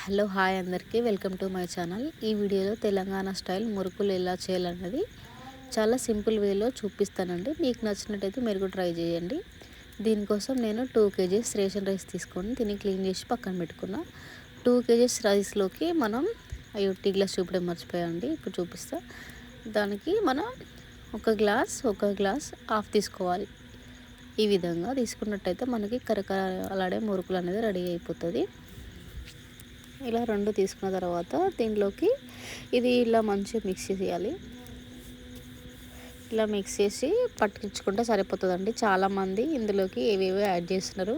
Hello hi అందరికీ welcome to my channel. ఈ వీడియోలో తెలంగాణ స్టైల్ మురుకులు ఎలా చేయాలన్నది చాలా సింపుల్ వేలో చూపిస్తానండి. మీకు నచ్చినట్టయితే మీరు కూడా ట్రై చేయండి. దీనికోసం నేను 2 kgs రేషన్ రైస్ తీసుకొని దీన్ని క్లీన్ చేసి పక్కన పెట్టుకున్నా. 2 kgs రైస్లోకి మనం టీ గ్లాస్ చూపడం మర్చిపోయాండి, ఇప్పుడు చూపిస్తా. దానికి మనం ఒక గ్లాస్ హాఫ్ తీసుకోవాలి. ఈ విధంగా తీసుకున్నట్టయితే మనకి కరకరలాడే మురుకులు అనేది రెడీ అయిపోతుంది. ఇలా 2 తీసుకున్న తర్వాత దీంట్లోకి ఇలా మంచిగా మిక్స్ చేయాలి. ఇలా మిక్స్ చేసి పట్టించుకుంటే సరిపోతుందండి. చాలామంది ఇందులోకి ఏవేవో యాడ్ చేస్తున్నారు,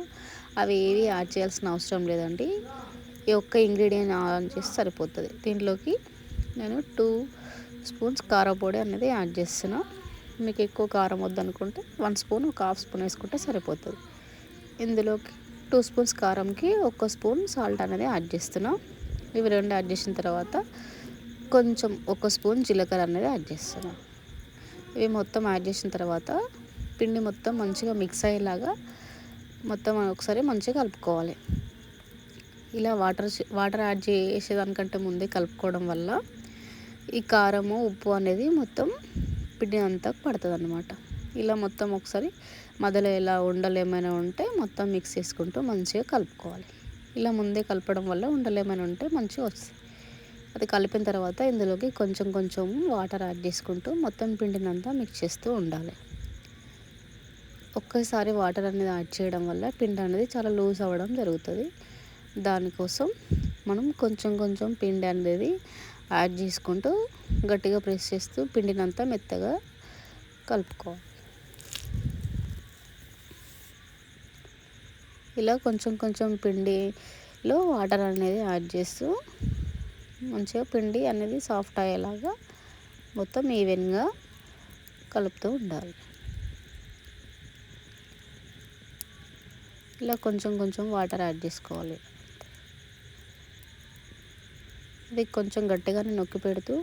అవి ఏవి యాడ్ చేయాల్సిన అవసరం లేదండి. ఈ ఒక్క ఇంగ్రీడియంట్ ఆన్ చేస్తే సరిపోతుంది. దీంట్లోకి నేను 2 స్పూన్స్ కారం పొడి అనేది యాడ్ చేస్తున్నా. మీకు ఎక్కువ కారం వద్దనుకుంటే 1 స్పూన్, ఒక హాఫ్ స్పూన్ వేసుకుంటే సరిపోతుంది. ఇందులోకి 2 స్పూన్స్ కారంకి 1 స్పూన్ సాల్ట్ అనేది యాడ్ చేస్తున్నా. ఇవి 2 యాడ్ చేసిన తర్వాత కొంచెం 1 స్పూన్ జీలకర్ర అనేది యాడ్ చేస్తున్నా. ఇవి మొత్తం యాడ్ చేసిన తర్వాత పిండి మొత్తం మంచిగా మిక్స్ అయ్యేలాగా మొత్తం ఒకసారి మంచిగా కలుపుకోవాలి. ఇలా వాటర్ యాడ్ చేసేదానికంటే ముందే కలుపుకోవడం వల్ల ఈ కారము, ఉప్పు అనేది మొత్తం పిండి అంతా పడుతుంది అన్నమాట. ఇలా మొత్తం ఒకసారి మధ్యలో ఇలా ఉండలు ఏమైనా ఉంటే మొత్తం మిక్స్ చేసుకుంటూ మంచిగా కలుపుకోవాలి. ఇలా ముందే కలపడం వల్ల ఉండలు ఏమైనా ఉంటే మంచిగా వస్తాయి. అది కలిపిన తర్వాత ఇందులోకి కొంచెం కొంచెం వాటర్ యాడ్ చేసుకుంటూ మొత్తం పిండినంతా మిక్స్ చేస్తూ ఉండాలి. ఒక్కసారి వాటర్ అనేది యాడ్ చేయడం వల్ల పిండి అనేది చాలా లూజ్ అవ్వడం జరుగుతుంది. దానికోసం మనం కొంచెం కొంచెం పిండి అనేది యాడ్ చేసుకుంటూ గట్టిగా ప్రెస్ చేస్తూ పిండినంతా మెత్తగా కలుపుకోవాలి. ఇలా కొంచెం కొంచెం పిండిలో వాటర్ అనేది యాడ్ చేస్తూ మంచిగా పిండి అనేది సాఫ్ట్ అయ్యేలాగా మొత్తం ఈవెన్గా కలుపుతూ ఉండాలి. ఇలా కొంచెం కొంచెం వాటర్ యాడ్ చేసుకోవాలి. ఇది కొంచెం గట్టిగానే నొక్కి పెడుతూ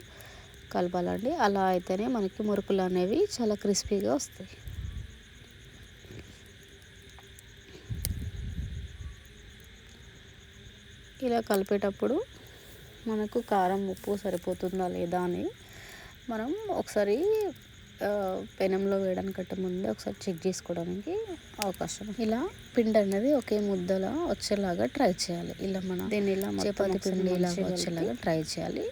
కలపాలండి. అలా అయితేనే మనకి మురుకులు అనేవి చాలా క్రిస్పీగా వస్తాయి. ఇలా కలిపేటప్పుడు మనకు కారం, ఉప్పు సరిపోతుందా లేదా అని మనం ఒకసారి పెనంలో వేయడానికంటే ముందే ఒకసారి చెక్ చేసుకోవడానికి అవకాశం. ఇలా పిండి అనేది ఒకే ముద్దలా వచ్చేలాగా ట్రై చేయాలి. ఇలా మనం దీన్ని ఇలా చపాతీ పిండి ఇలాగా వచ్చేలాగా ట్రై చేయాలి.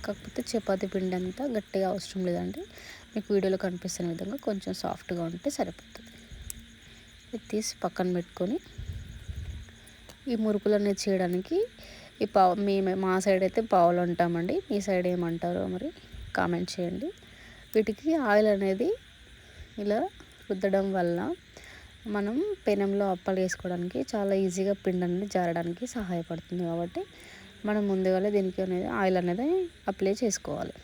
కాకపోతే చపాతీ పిండి అంతా గట్టిగా అవసరం లేదండి. మీకు వీడియోలో కనిపిస్తున్న విధంగా కొంచెం సాఫ్ట్గా ఉంటే సరిపోతుంది. ఇది తీసి పక్కన పెట్టుకొని ఈ మురుకులు అనేది చేయడానికి మా సైడ్ అయితే పావులు అంటామండి. మీ సైడ్ ఏమంటారో మరి కామెంట్ చేయండి. వీటికి ఆయిల్ అనేది ఇలా రుద్దడం వల్ల మనం పెనంలో అప్పాలు వేసుకోవడానికి చాలా ఈజీగా పిండి అనేది జారడానికి సహాయపడుతుంది. కాబట్టి మనం ముందుగానే దీనికి అనేది ఆయిల్ అనేది అప్లై చేసుకోవాలి.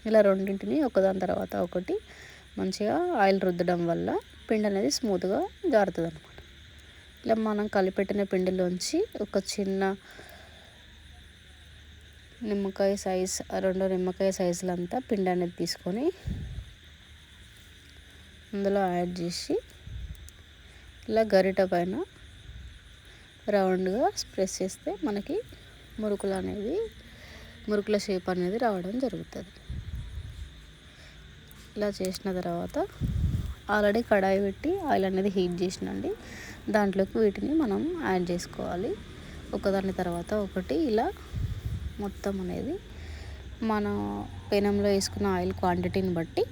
ఇలా రెండింటిని ఒకదాని తర్వాత ఒకటి మంచిగా ఆయిల్ రుద్దడం వల్ల పిండి అనేది స్మూత్గా జారుతుంది అన్నమాట. ఇలా మనం కలిపెట్టిన పిండిలోంచి ఒక చిన్న నిమ్మకాయ సైజ్, 2 నిమ్మకాయ సైజులంతా పిండి అనేది తీసుకొని అందులో యాడ్ చేసి ఇలా గరిట పైన రౌండ్గా ప్రెస్ చేస్తే మనకి మురుకుల షేప్ అనేది రావడం జరుగుతుంది. ఇలా చేసిన తర్వాత ఆల్రెడీ కడాయి పెట్టి ఆయిల్ అనేది హీట్ చేసినండి. దాంట్లోకి వీటిని మనం యాడ్ చేసుకోవాలి. ఒకదాని తర్వాత ఒకటి ఇలా మొత్తం అనేది మన పెనంలో వేసుకున్న ఆయిల్ క్వాంటిటీని బట్టి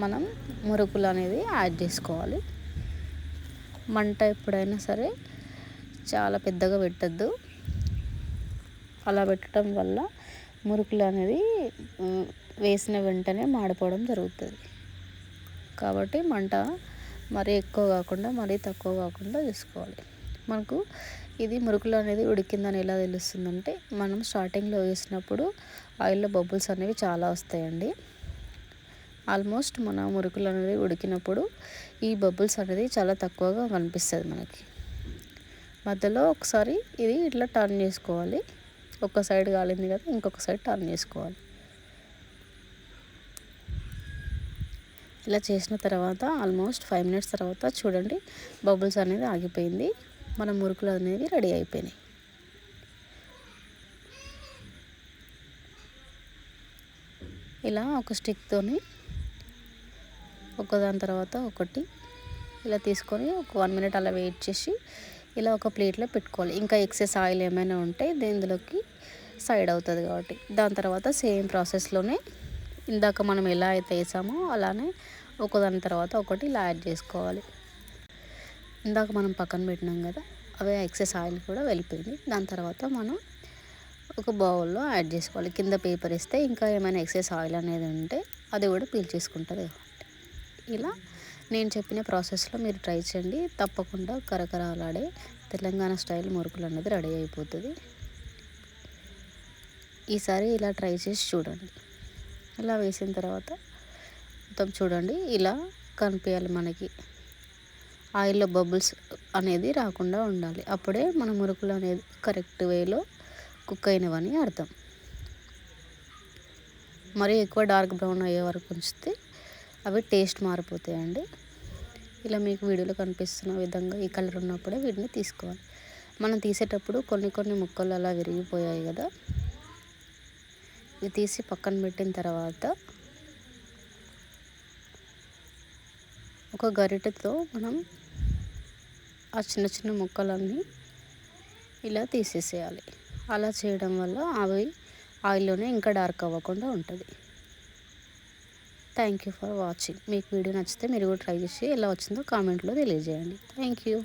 మనం మురుకులు అనేది యాడ్ చేసుకోవాలి. మంట ఎప్పుడైనా సరే చాలా పెద్దగా పెట్టద్దు. అలా పెట్టడం వల్ల మురుకులు అనేది వేసిన వెంటనే మాడిపోవడం జరుగుతుంది. కాబట్టి మంట మరీ ఎక్కువ కాకుండా మరీ తక్కువ కాకుండా చూసుకోవాలి. మనకు ఇది మురుకులు అనేది ఉడికిందని ఎలా తెలుస్తుందంటే మనం స్టార్టింగ్లో వేసినప్పుడు ఆయిల్లో బబుల్స్ అనేవి చాలా వస్తాయండి. ఆల్మోస్ట్ మన మురుకులు అనేది ఉడికినప్పుడు ఈ బబుల్స్ అనేది చాలా తక్కువగా కనిపిస్తుంది మనకి. మధ్యలో ఒకసారి ఇది ఇట్లా టర్న్ చేసుకోవాలి. ఒక సైడ్ కాలింది కదా, ఇంకొక సైడ్ టర్న్ చేసుకోవాలి. ఇలా చేసిన తర్వాత ఆల్మోస్ట్ 5 minutes తర్వాత చూడండి బబుల్స్ అనేది ఆగిపోయింది. మన మురుకులు అనేవి రెడీ అయిపోయినాయి. ఇలా ఒక స్టిక్తోని ఒకదాని తర్వాత ఒకటి ఇలా తీసుకొని ఒక 1 మినిట్ అలా వెయిట్ చేసి ఇలా ఒక ప్లేట్లో పెట్టుకోవాలి. ఇంకా ఎక్సెస్ ఆయిల్ ఏమైనా ఉంటే ఇందులోకి సైడ్ అవుతుంది కాబట్టి. దాని తర్వాత సేమ్ ప్రాసెస్లోనే ఇందాక మనం ఎలా అయితే వేసామో అలానే ఒకదాని తర్వాత ఒకటి ఇలా యాడ్ చేసుకోవాలి. ఇందాక మనం పక్కన పెట్టినాం కదా, అవే ఎక్సెస్ ఆయిల్ కూడా వెళ్ళిపోయింది. దాని తర్వాత మనం ఒక బౌల్లో యాడ్ చేసుకోవాలి. కింద పేపర్ వేస్తే ఇంకా ఏమైనా ఎక్సెస్ ఆయిల్ అనేది ఉంటే అది కూడా పీల్చేసుకుంటుంది. ఇలా నేను చెప్పిన ప్రాసెస్లో మీరు ట్రై చేయండి. తప్పకుండా కరకరలాడే తెలంగాణ స్టైల్ మురుకులు అనేది రెడీ అయిపోతుంది. ఈసారి ఇలా ట్రై చేసి చూడండి. ఇలా వేసిన తర్వాత మొత్తం చూడండి, ఇలా కనిపించాలి మనకి. ఆయిల్లో బబుల్స్ అనేది రాకుండా ఉండాలి. అప్పుడే మన మురుకులు అనేది కరెక్ట్ వేలో కుక్ అయినవని అర్థం. మరీ ఎక్కువ డార్క్ బ్రౌన్ అయ్యే వరకు ఉంచితే అవి టేస్ట్ మారిపోతాయండి. ఇలా మీకు వీడియోలో కనిపిస్తున్న విధంగా ఈ కలర్ ఉన్నప్పుడే వీటిని తీసుకోవాలి. మనం తీసేటప్పుడు కొన్ని ముక్కలు అలా విరిగిపోయాయి కదా, ఇవి తీసి పక్కన పెట్టిన తర్వాత ఒక గరిటెతో మనం ఆ చిన్న ముక్కలన్నీ ఇలా తీసేసేయాలి. అలా చేయడం వల్ల అవి ఆయిల్లోనే ఇంకా డార్క్ అవ్వకుండా ఉంటుంది. Thank you for watching. మీకు వీడియో నచ్చితే మీరు కూడా ట్రై చేసి ఎలా వచ్చిందో కామెంట్లో తెలియజేయండి. Thank you.